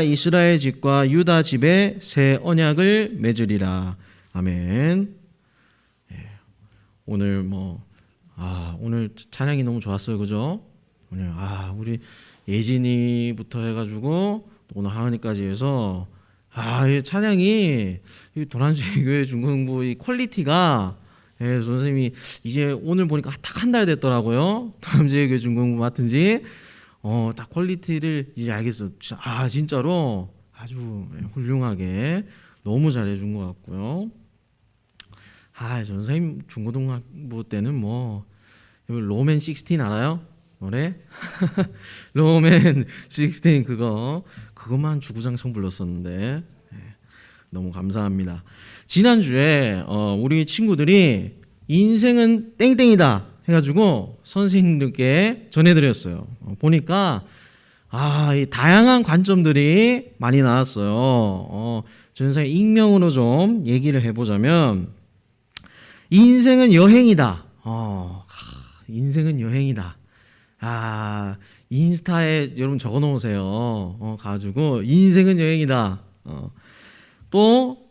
이스라엘 집과 유다 집에 새 언약을 맺으리라. 아멘. 오늘 오늘 찬양이 너무 좋았어요, 그죠? 오늘 우리 예진이부터 해가지고 오늘 하은이까지 해서 이 찬양이 이 도란지 교회 중공부 이 퀄리티가 선생님이 이제 오늘 보니까 딱 한 달 됐더라고요. 도란지 교회 중공부 맡은 지 딱 퀄리티를 이제 알겠어요. 진짜로 아주 훌륭하게 너무 잘해준 것 같고요. 선생님 중고등학부 때는 로맨 16 알아요? 노래? 로맨 16 그것만 주구장창 불렀었는데 너무 감사합니다. 지난주에 우리 친구들이 인생은 땡땡이다 해가지고 선생님들께 전해드렸어요. 보니까 이 다양한 관점들이 많이 나왔어요. 전사의 익명으로 좀 얘기를 해보자면 인생은 여행이다. 인생은 여행이다. 인스타에 여러분 적어놓으세요. 가지고 인생은 여행이다. 또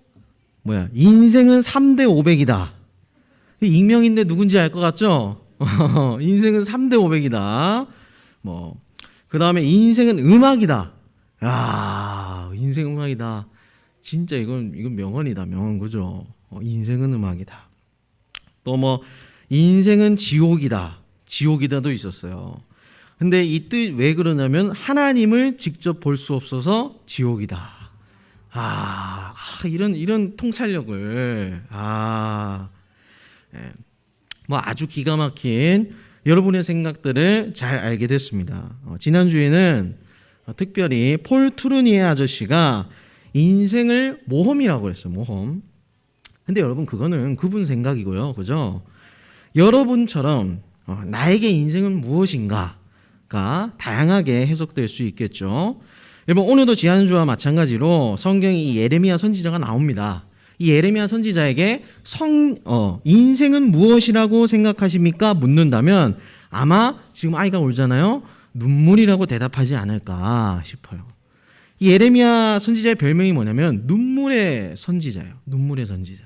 인생은 3대 500이다. 익명인데 누군지 알 것 같죠? 인생은 3대 500이다. 그 다음에 인생은 음악이다. 인생 음악이다. 진짜 이건 명언이다. 명언, 그죠? 인생은 음악이다. 또 인생은 지옥이다. 지옥이다도 있었어요. 근데 이 뜻 왜 그러냐면 하나님을 직접 볼 수 없어서 지옥이다. 이런 통찰력을 아주 기가 막힌 여러분의 생각들을 잘 알게 됐습니다. 지난주에는 특별히 폴 트루니에 아저씨가 인생을 모험이라고 그랬어요. 모험. 근데 여러분 그거는 그분 생각이고요. 그죠? 여러분처럼 나에게 인생은 무엇인가가 다양하게 해석될 수 있겠죠. 여러분 오늘도 지난주와 마찬가지로 성경에 이 예레미야 선지자가 나옵니다. 이 예레미야 선지자에게 인생은 무엇이라고 생각하십니까? 묻는다면 아마 지금 아이가 울잖아요. 눈물이라고 대답하지 않을까 싶어요. 이 예레미야 선지자의 별명이 뭐냐면 눈물의 선지자예요. 눈물의 선지자.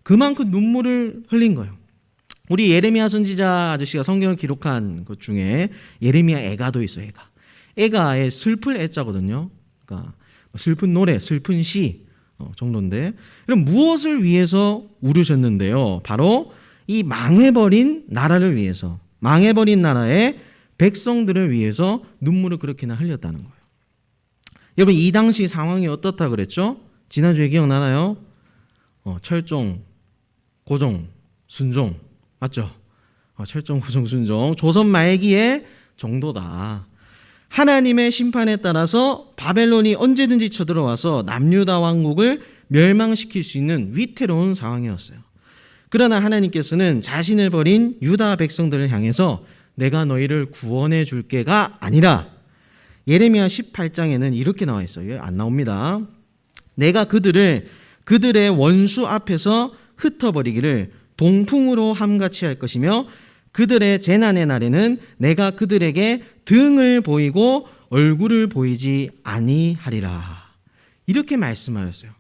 그만큼 눈물을 흘린 거예요. 우리 예레미야 선지자 아저씨가 성경을 기록한 것 중에 예레미야 애가도 있어요. 애가의 슬플 애자거든요. 그러니까 슬픈 노래, 슬픈 시 정도인데, 그럼 무엇을 위해서 울으셨는데요? 바로 이 망해버린 나라를 위해서, 망해버린 나라의 백성들을 위해서 눈물을 그렇게나 흘렸다는 거예요. 여러분 이 당시 상황이 어떻다 그랬죠? 지난주에 기억나나요? 철종, 고종, 순종 맞죠? 철종, 고종, 순종 조선 말기의 정도다. 하나님의 심판에 따라서 바벨론이 언제든지 쳐들어와서 남유다 왕국을 멸망시킬 수 있는 위태로운 상황이었어요. 그러나 하나님께서는 자신을 버린 유다 백성들을 향해서 내가 너희를 구원해 줄게가 아니라 예레미야 18장에는 이렇게 나와 있어요. 안 나옵니다. 내가 그들의 원수 앞에서 흩어버리기를 동풍으로 함같이 할 것이며 그들의 재난의 날에는 내가 그들에게 등을 보이고 얼굴을 보이지 아니하리라. 이렇게 말씀하셨어요.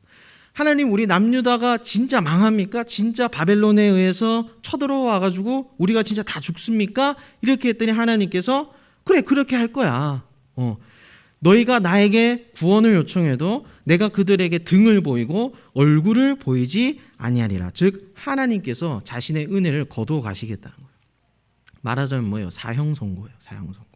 하나님 우리 남유다가 진짜 망합니까? 진짜 바벨론에 의해서 쳐들어와가지고 우리가 진짜 다 죽습니까? 이렇게 했더니 하나님께서 그래 그렇게 할 거야. 너희가 나에게 구원을 요청해도 내가 그들에게 등을 보이고 얼굴을 보이지 아니하리라. 즉 하나님께서 자신의 은혜를 거두어 가시겠다는 거예요. 말하자면 뭐예요? 사형 선고예요. 사형 선고.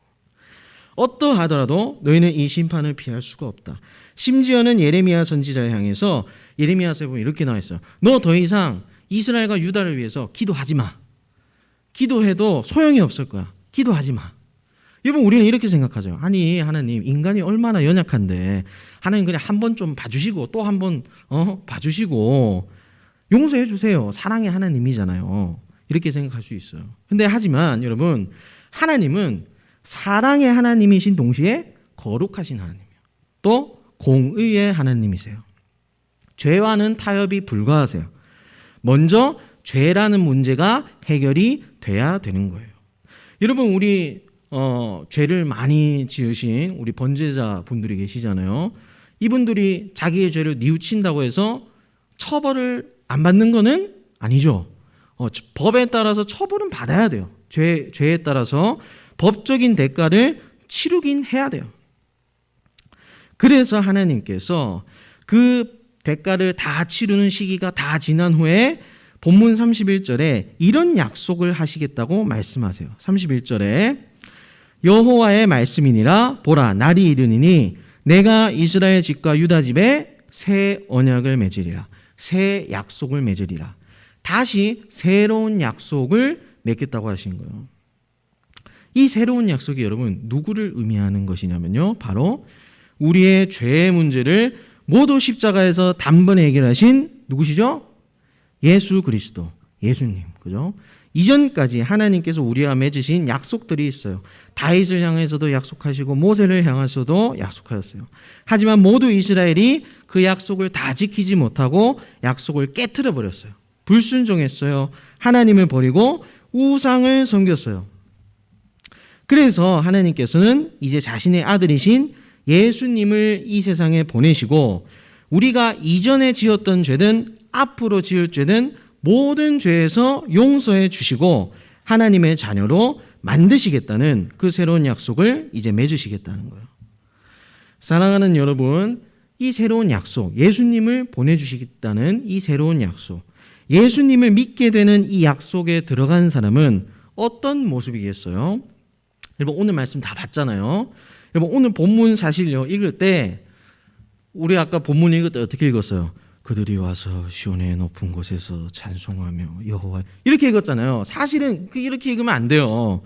어떠하더라도 너희는 이 심판을 피할 수가 없다. 심지어는 예레미야 선지자를 향해서 예레미야서에 보면 이렇게 나와 있어요. 너 더 이상 이스라엘과 유다를 위해서 기도하지 마. 기도해도 소용이 없을 거야. 기도하지 마. 여러분 우리는 이렇게 생각하죠. 아니 하나님 인간이 얼마나 연약한데 하나님 그냥 한 번 좀 봐주시고 또 한 번 봐주시고 용서해 주세요. 사랑의 하나님이잖아요. 이렇게 생각할 수 있어요. 근데 하지만 여러분 하나님은 사랑의 하나님이신 동시에 거룩하신 하나님이에요. 또 공의의 하나님이세요. 죄와는 타협이 불가하세요. 먼저 죄라는 문제가 해결이 돼야 되는 거예요. 여러분 우리 죄를 많이 지으신 우리 번제자 분들이 계시잖아요. 이분들이 자기의 죄를 뉘우친다고 해서 처벌을 안 받는 거는 아니죠. 법에 따라서 처벌은 받아야 돼요. 죄에 따라서 법적인 대가를 치르긴 해야 돼요. 그래서 하나님께서 그 대가를 다 치르는 시기가 다 지난 후에 본문 31절에 이런 약속을 하시겠다고 말씀하세요. 31절에 여호와의 말씀이니라 보라 날이 이르니니 내가 이스라엘 집과 유다 집에 새 언약을 맺으리라. 새 약속을 맺으리라. 다시 새로운 약속을 맺겠다고 하신 거예요. 이 새로운 약속이 여러분 누구를 의미하는 것이냐면요. 바로 우리의 죄의 문제를 모두 십자가에서 단번에 해결하신 누구시죠? 예수 그리스도, 예수님. 그죠? 이전까지 하나님께서 우리와 맺으신 약속들이 있어요. 다윗을 향해서도 약속하시고 모세를 향해서도 약속하셨어요. 하지만 모두 이스라엘이 그 약속을 다 지키지 못하고 약속을 깨트려 버렸어요. 불순종했어요. 하나님을 버리고 우상을 섬겼어요. 그래서 하나님께서는 이제 자신의 아들이신 예수님을 이 세상에 보내시고 우리가 이전에 지었던 죄든 앞으로 지을 죄든 모든 죄에서 용서해 주시고 하나님의 자녀로 만드시겠다는 그 새로운 약속을 이제 맺으시겠다는 거예요. 사랑하는 여러분, 이 새로운 약속, 예수님을 보내주시겠다는 이 새로운 약속, 예수님을 믿게 되는 이 약속에 들어간 사람은 어떤 모습이겠어요? 여러분 오늘 말씀 다 봤잖아요. 여러분 오늘 본문 사실요 읽을 때 우리 아까 본문 읽을 때 어떻게 읽었어요? 그들이 와서 시온의 높은 곳에서 찬송하며 여호와 이렇게 읽었잖아요. 사실은 이렇게 읽으면 안 돼요.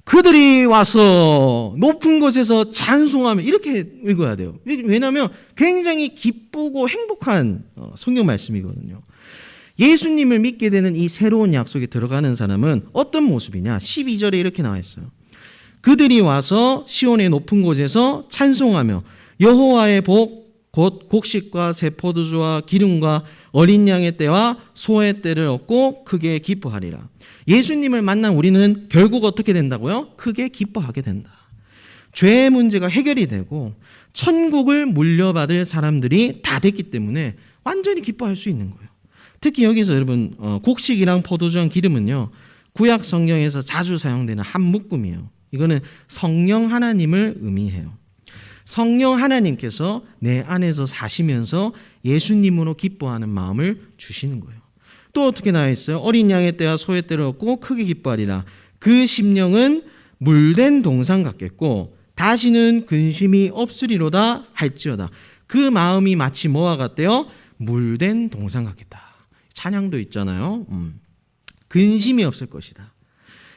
그들이 와서 높은 곳에서 찬송하며 이렇게 읽어야 돼요. 왜냐하면 굉장히 기쁘고 행복한 성경 말씀이거든요. 예수님을 믿게 되는 이 새로운 약속에 들어가는 사람은 어떤 모습이냐? 12절에 이렇게 나와 있어요. 그들이 와서 시온의 높은 곳에서 찬송하며 여호와의 복 곧 곡식과 새 포도주와 기름과 어린 양의 때와 소의 때를 얻고 크게 기뻐하리라. 예수님을 만난 우리는 결국 어떻게 된다고요? 크게 기뻐하게 된다. 죄의 문제가 해결이 되고 천국을 물려받을 사람들이 다 됐기 때문에 완전히 기뻐할 수 있는 거예요. 특히 여기서 여러분 곡식이랑 포도주랑 기름은요 구약 성경에서 자주 사용되는 한 묶음이에요. 이거는 성령 하나님을 의미해요. 성령 하나님께서 내 안에서 사시면서 예수님으로 기뻐하는 마음을 주시는 거예요. 또 어떻게 나와 있어요? 어린 양의 때와 소의 때를 얻고 크게 기뻐하리라. 그 심령은 물된 동상 같겠고 다시는 근심이 없으리로다 할지어다. 그 마음이 마치 뭐와 같대요? 물된 동상 같겠다. 찬양도 있잖아요. 근심이 없을 것이다.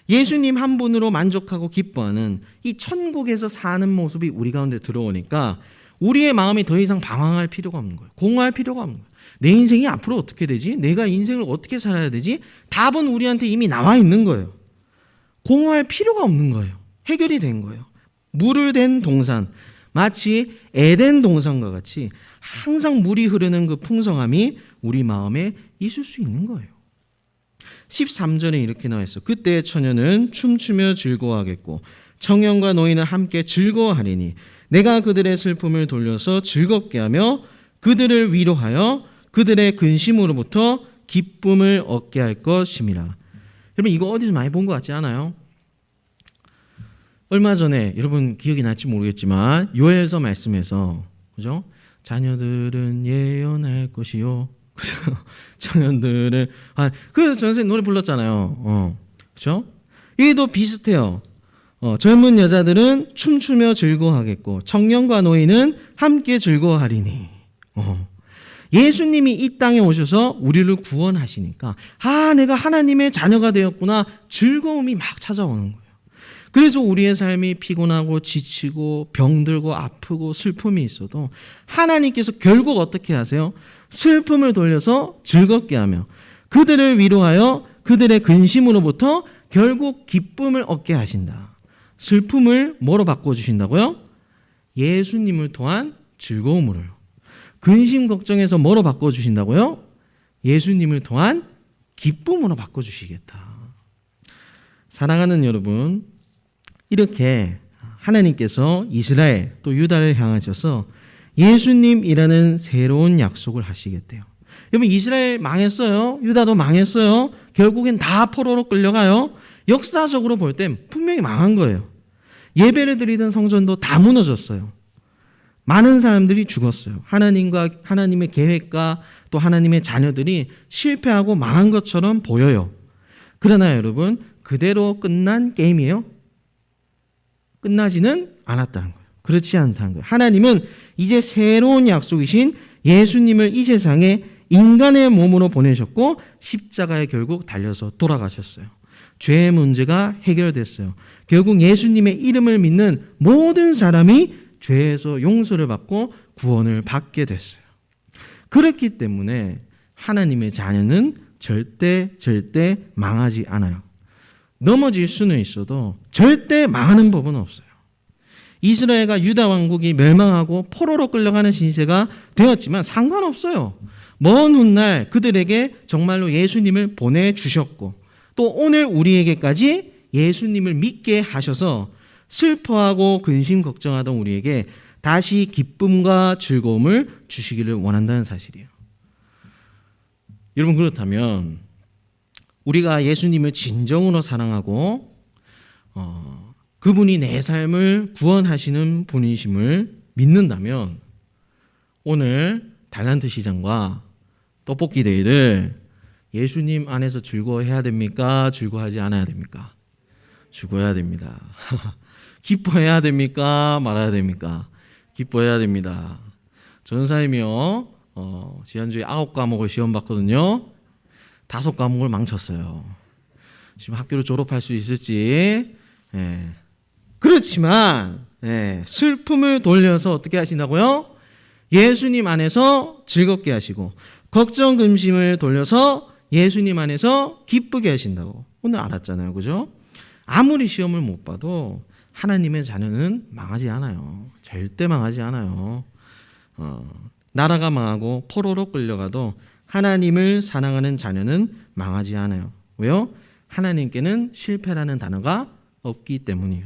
예수님 한 분으로 만족하고 기뻐하는 이 천국에서 사는 모습이 우리 가운데 들어오니까 우리의 마음이 더 이상 방황할 필요가 없는 거예요. 공허할 필요가 없는 거예요. 내 인생이 앞으로 어떻게 되지? 내가 인생을 어떻게 살아야 되지? 답은 우리한테 이미 나와 있는 거예요. 공허할 필요가 없는 거예요. 해결이 된 거예요. 물을 댄 동산, 마치 에덴 동산과 같이 항상 물이 흐르는 그 풍성함이 우리 마음에 있을 수 있는 거예요. 13절에 이렇게 나와 있어. 그때 처녀는 춤추며 즐거워하겠고 청년과 노인은 함께 즐거워하리니 내가 그들의 슬픔을 돌려서 즐겁게 하며 그들을 위로하여 그들의 근심으로부터 기쁨을 얻게 할 것임이라. 여러분 이거 어디서 많이 본 것 같지 않아요? 얼마 전에 여러분 기억이 날지 모르겠지만 요엘서 말씀에서 그죠? 자녀들은 예언할 것이요. 청년들은 그 전생 노래 불렀잖아요. 그렇죠? 이도 비슷해요. 젊은 여자들은 춤추며 즐거워하겠고 청년과 노인은 함께 즐거워하리니. 예수님이 이 땅에 오셔서 우리를 구원하시니까 내가 하나님의 자녀가 되었구나 즐거움이 막 찾아오는 거예요. 그래서 우리의 삶이 피곤하고 지치고 병들고 아프고 슬픔이 있어도 하나님께서 결국 어떻게 하세요? 슬픔을 돌려서 즐겁게 하며 그들을 위로하여 그들의 근심으로부터 결국 기쁨을 얻게 하신다. 슬픔을 뭐로 바꿔주신다고요? 예수님을 통한 즐거움으로요. 근심 걱정에서 뭐로 바꿔주신다고요? 예수님을 통한 기쁨으로 바꿔주시겠다. 사랑하는 여러분, 이렇게 하나님께서 이스라엘 또 유다를 향하셔서 예수님이라는 새로운 약속을 하시겠대요. 여러분, 이스라엘 망했어요. 유다도 망했어요. 결국엔 다 포로로 끌려가요. 역사적으로 볼 땐 분명히 망한 거예요. 예배를 드리던 성전도 다 무너졌어요. 많은 사람들이 죽었어요. 하나님의 계획과 또 하나님의 자녀들이 실패하고 망한 것처럼 보여요. 그러나 여러분, 그대로 끝난 게임이에요? 끝나지는 않았다는 거예요. 그렇지 않다는 거예요. 하나님은 이제 새로운 약속이신 예수님을 이 세상에 인간의 몸으로 보내셨고 십자가에 결국 달려서 돌아가셨어요. 죄의 문제가 해결됐어요. 결국 예수님의 이름을 믿는 모든 사람이 죄에서 용서를 받고 구원을 받게 됐어요. 그렇기 때문에 하나님의 자녀는 절대 망하지 않아요. 넘어질 수는 있어도 절대 망하는 법은 없어요. 이스라엘과 유다 왕국이 멸망하고 포로로 끌려가는 신세가 되었지만 상관없어요. 먼 훗날 그들에게 정말로 예수님을 보내주셨고 또 오늘 우리에게까지 예수님을 믿게 하셔서 슬퍼하고 근심 걱정하던 우리에게 다시 기쁨과 즐거움을 주시기를 원한다는 사실이에요. 여러분, 그렇다면 우리가 예수님을 진정으로 사랑하고 그분이 내 삶을 구원하시는 분이심을 믿는다면 오늘 달란트 시장과 떡볶이 데이를 예수님 안에서 즐거워해야 됩니까? 즐거워하지 않아야 됩니까? 즐거워해야 됩니다. 기뻐해야 됩니까? 말아야 됩니까? 기뻐해야 됩니다. 전사님이요, 지난주에 9과목을 시험 봤거든요. 5과목을 망쳤어요. 지금 학교를 졸업할 수 있을지. 그렇지만 슬픔을 돌려서 어떻게 하신다고요? 예수님 안에서 즐겁게 하시고 걱정 근심을 돌려서 예수님 안에서 기쁘게 하신다고 오늘 알았잖아요. 그죠? 아무리 시험을 못 봐도 하나님의 자녀는 망하지 않아요. 절대 망하지 않아요. 나라가 망하고 포로로 끌려가도 하나님을 사랑하는 자녀는 망하지 않아요. 왜요? 하나님께는 실패라는 단어가 없기 때문이에요.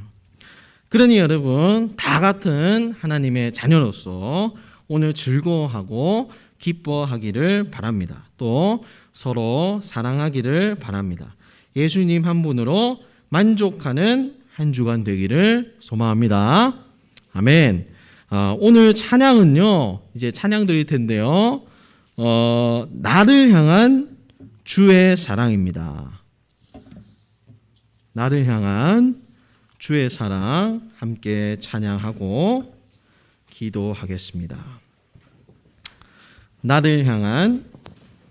그러니 여러분, 다 같은 하나님의 자녀로서 오늘 즐거워하고 기뻐하기를 바랍니다. 또 서로 사랑하기를 바랍니다. 예수님 한 분으로 만족하는 한 주간 되기를 소망합니다. 아멘. 오늘 찬양은요, 이제 찬양 드릴 텐데요. 나를 향한 주의 사랑입니다. 나를 향한 주의 사랑 함께 찬양하고 기도하겠습니다. 나를 향한